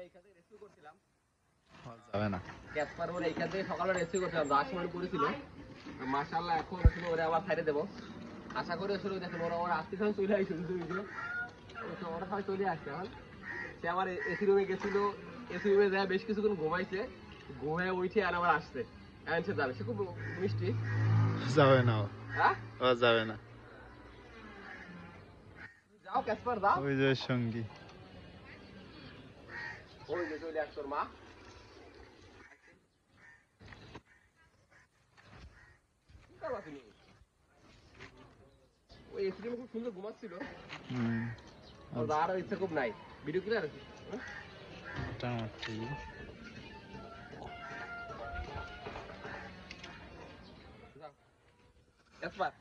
এইখানে রেস্কিউ করছিলাম। যাবে না ক্যাসপার ওরে এইখান থেকে সকালে রেস্কিউ করছিলাম, 10 মিনিট করেছিল। মাশাআল্লাহ এখন আসলে ওরে আবার ছাইড়ে দেবো। আশা করি আসলে দেখেন ওরা আজকে যখন চলে আসছে ওরা সবাই চলে আসছে। এখন সে আমার এসি রুমে গেছিল, এসি রুমে যায় বেশ কিছুক্ষণ ঘুমাইছে, ঘুমায় উঠে আর আবার আসছে। এখন সে যাবে, সে খুব মিষ্টি। যাবে না হ্যাঁ ও যাবে না যাও ক্যাসপার যাও। ওই যে সঙ্গী ওই যে চলে আসছে তোর মা। কি করবা তুমি? ওই এসি রুমে খুব সুন্দর ঘুমাচ্ছিল। ওর আর ইচ্ছা খুব নাই। ভিডিও ক্লিয়ার আছে? মোটামুটি ক্যাসপার